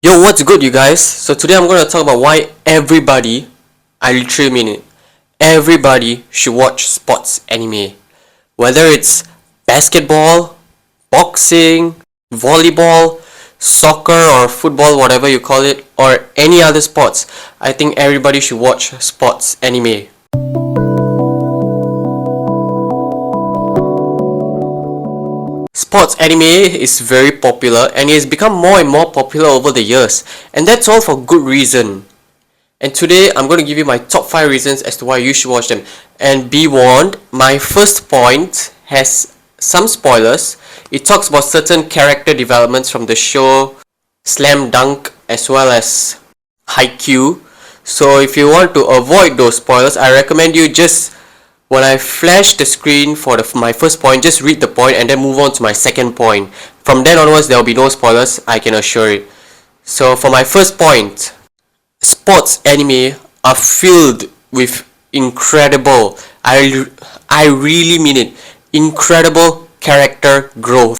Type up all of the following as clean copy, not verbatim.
Yo, what's good, you guys? So today I'm gonna talk about why everybody, I literally mean it, everybody should watch sports anime. Whether it's basketball, boxing, volleyball, soccer or football, whatever you call it, or any other sports, I think everybody should watch sports anime. Sports anime is very popular and it has become more and more popular over the years, and that's all for good reason. And today I'm going to give you my top 5 reasons as to why you should watch them. And be warned, my first point has some spoilers. It talks about certain character developments from the show Slam Dunk as well as Haikyuu. So if you want to avoid those spoilers, I recommend you just, when I flash the screen for my first point, just read the point and then move on to my second point. From then onwards, there will be no spoilers, I can assure it. So for my first point, sports anime are filled with incredible, I really mean it, incredible character growth.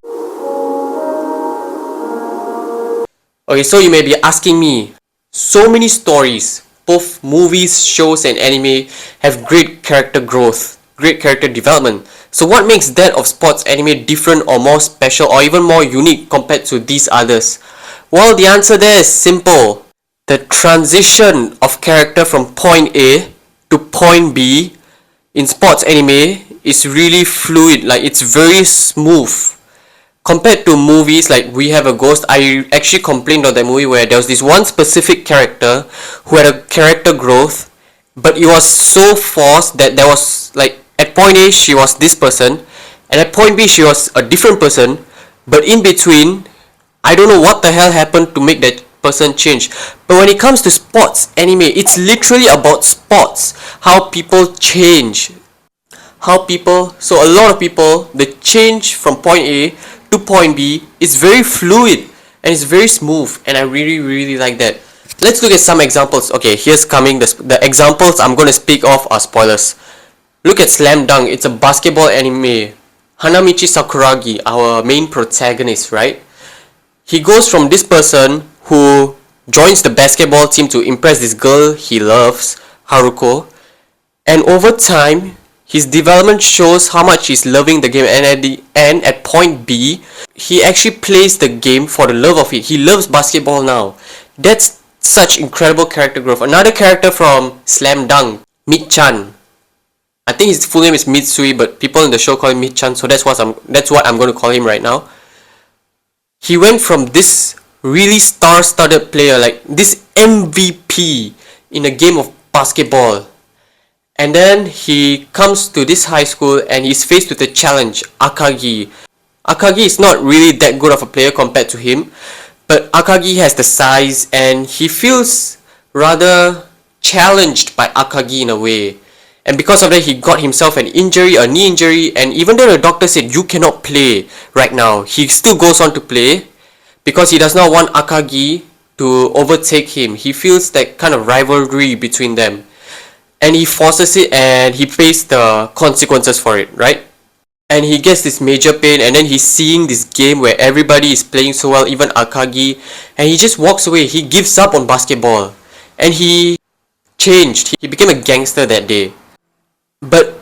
Okay, so you may be asking me, so many stories, both movies, shows and anime have great character growth, great character development. So what makes that of sports anime different or more special or even more unique compared to these others? Well, the answer there is simple. The transition of character from point A to point B in sports anime is really fluid, like it's very smooth. Compared to movies like We Have a Ghost, I actually complained on that movie where there was this one specific character who had a character growth, but it was so forced that there was like, at point A she was this person and at point B she was a different person, but in between I don't know what the hell happened to make that person change. But when it comes to sports anime, it's literally about sports, how people change, so a lot of people, the change from point A to point B is very fluid and it's very smooth, and I really like that. Let's look at some examples. Okay, here's coming. The examples I'm going to speak of are spoilers. Look at Slam Dunk. It's a basketball anime. Hanamichi Sakuragi, our main protagonist, right? He goes from this person who joins the basketball team to impress this girl he loves, Haruko, and over time his development shows how much he's loving the game, and at the end, at point B, he actually plays the game for the love of it. He loves basketball now. That's such incredible character growth. Another character from Slam Dunk, Mid-chan. I think his full name is Mitsui, but people in the show call him Mid-chan, so that's what I'm going to call him right now. He went from this really star-studded player, like this MVP in a game of basketball, and then he comes to this high school and he's faced with a challenge, Akagi. Akagi is not really that good of a player compared to him, but Akagi has the size and he feels rather challenged by Akagi in a way. And because of that, he got himself an injury, a knee injury, and even though the doctor said you cannot play right now, he still goes on to play because he does not want Akagi to overtake him. He feels that kind of rivalry between them, and he forces it and he faces the consequences for it, right? And he gets this major pain, and then he's seeing this game where everybody is playing so well, even Akagi, and he just walks away. He gives up on basketball and he changed. He became a gangster that day. But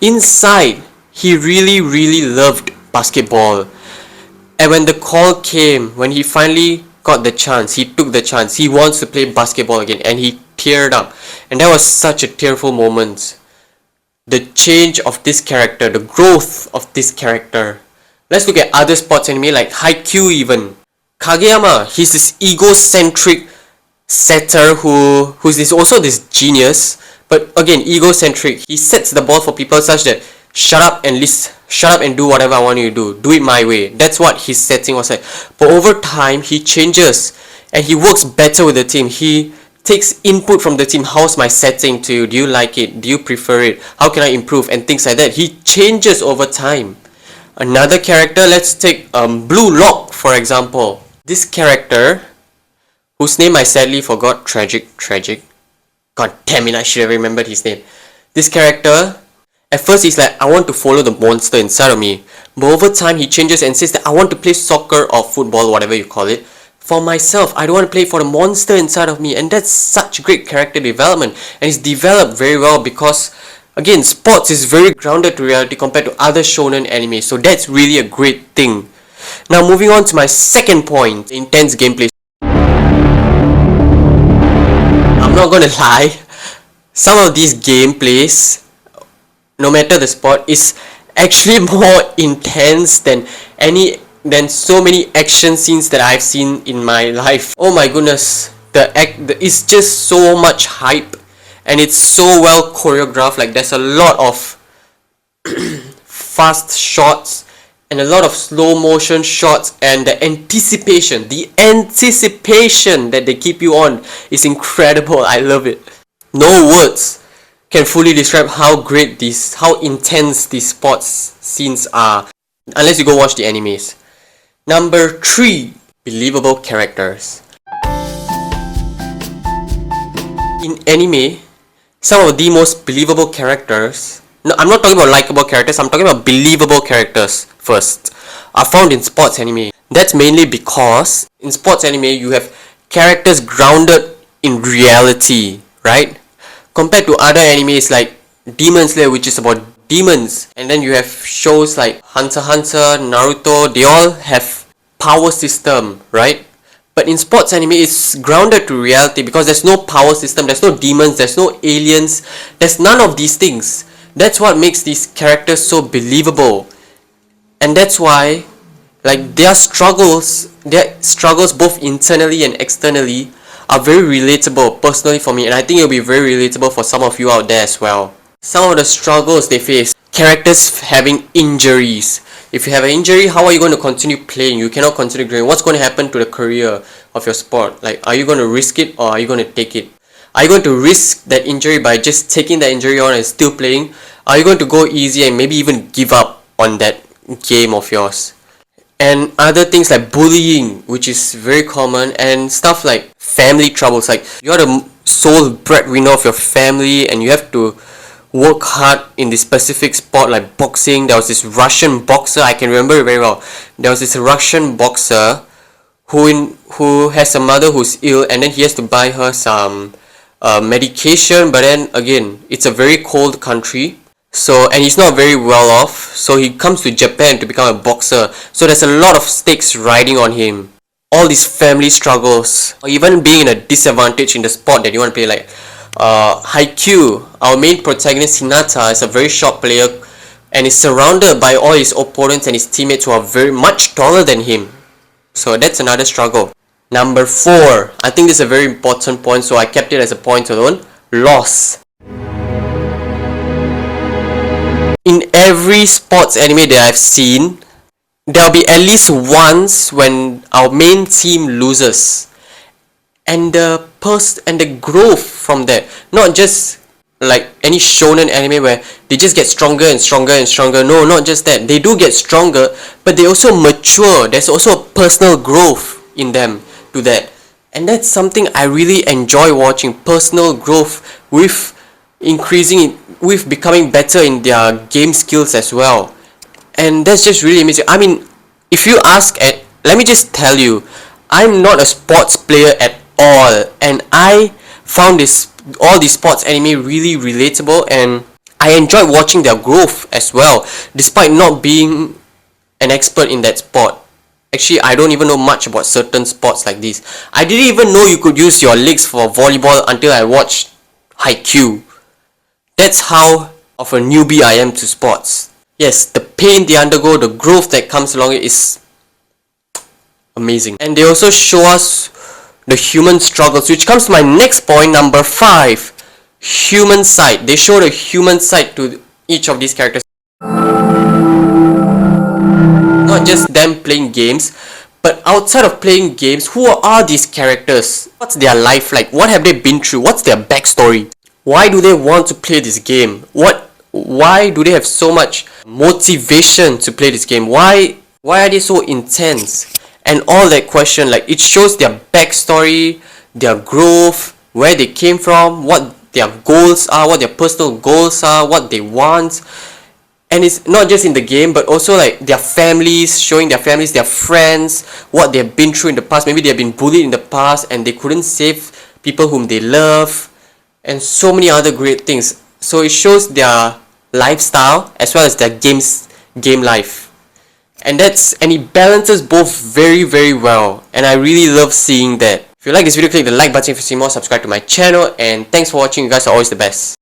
inside, he really loved basketball. And when the call came, when he finally got the chance, he took the chance. He wants to play basketball again, and he teared up. And that was such a tearful moment. The change of this character, the growth of this character. Let's look at other sports anime like Haikyuu even. Kageyama, he's this egocentric setter who's also this genius, but again egocentric. He sets the ball for people such that shut up and do whatever I want you to do it my way. That's what his setting was like. But over time he changes and he works better with the team. He takes input from the team. How's my setting to you? Do you like it? Do you prefer it? How can I improve? And things like that. He changes over time. Another character, let's take Blue Lock for example. This character, whose name I sadly forgot, tragic. God damn it, I should have remembered his name. This character, at first he's like, I want to follow the monster inside of me. But over time he changes and says that I want to play soccer or football, whatever you call it, for myself. I don't want to play it for the monster inside of me. And that's such great character development. And it's developed very well because, again, sports is very grounded to reality compared to other shonen anime. So that's really a great thing. Now moving on to my second point, intense gameplay. I'm not gonna lie, some of these gameplays, no matter the sport, is actually more intense than so many action scenes that I've seen in my life. Oh my goodness, it's just so much hype and it's so well choreographed. Like there's a lot of fast shots and a lot of slow motion shots, and the anticipation that they keep you on is incredible. I love it. No words can fully describe how intense these sports scenes are, unless you go watch the animes. Number 3, believable characters. In anime, some of the most believable characters, no, I'm not talking about likable characters, I'm talking about believable characters first, are found in sports anime. That's mainly because in sports anime you have characters grounded in reality, right? Compared to other animes like Demon Slayer, which is about demons, and then you have shows like Hunter x Hunter, Naruto, they all have power system, right? But in sports anime, it's grounded to reality because there's no power system, there's no demons, there's no aliens, there's none of these things. That's what makes these characters so believable. And that's why, like, their struggles both internally and externally are very relatable personally for me, and I think it'll be very relatable for some of you out there as well. Some of the struggles they face, characters having injuries. If you have an injury, how are you going to continue playing? You cannot continue growing. What's going to happen to the career of your sport? Like, are you going to risk it or are you going to take it? Are you going to risk that injury by just taking that injury on and still playing? Are you going to go easy and maybe even give up on that game of yours? And other things like bullying, which is very common, and stuff like family troubles. Like, you're the sole breadwinner of your family and you have to work hard in this specific sport like boxing. There was this Russian boxer, I can remember it very well. There was this Russian boxer who has a mother who's ill, and then he has to buy her some medication, but then again, it's a very cold country, and he's not very well off, so he comes to Japan to become a boxer. So there's a lot of stakes riding on him. All these family struggles, or even being in a disadvantage in the sport that you want to play, like Haikyuu, our main protagonist Hinata is a very short player and is surrounded by all his opponents and his teammates who are very much taller than him. So that's another struggle. Number 4, I think this is a very important point, so I kept it as a point alone. Loss. In every sports anime that I've seen, there'll be at least once when our main team loses. And the growth from that, not just like any shonen anime where they just get stronger and stronger and stronger. No, not just that. They do get stronger, but they also mature. There's also a personal growth in them to that. And that's something I really enjoy watching. Personal growth with becoming better in their game skills as well. And that's just really amazing. I mean, if you let me just tell you, I'm not a sports player at all, and I found all these sports anime really relatable, and I enjoyed watching their growth as well, despite not being an expert in that sport. Actually, I don't even know much about certain sports like this. I didn't even know you could use your legs for volleyball until I watched Haikyuu. That's how of a newbie I am to sports. Yes, the pain they undergo, the growth that comes along it is amazing. And they also show us the human struggles, which comes to my next point, number 5. Human side. They show the human side to each of these characters. Not just them playing games, but outside of playing games, who are these characters? What's their life like? What have they been through? What's their backstory? Why do they want to play this game? Why do they have so much motivation to play this game? Why are they so intense? And all that question, like, it shows their backstory, their growth, where they came from, what their goals are, what their personal goals are, what they want. And it's not just in the game, but also like their families, showing their families, their friends, what they've been through in the past. Maybe they've been bullied in the past and they couldn't save people whom they love, and so many other great things. So it shows their lifestyle as well as their game life. And it balances both very, very well. And I really love seeing that. If you like this video, click the like button. If you see more, subscribe to my channel. And thanks for watching. You guys are always the best.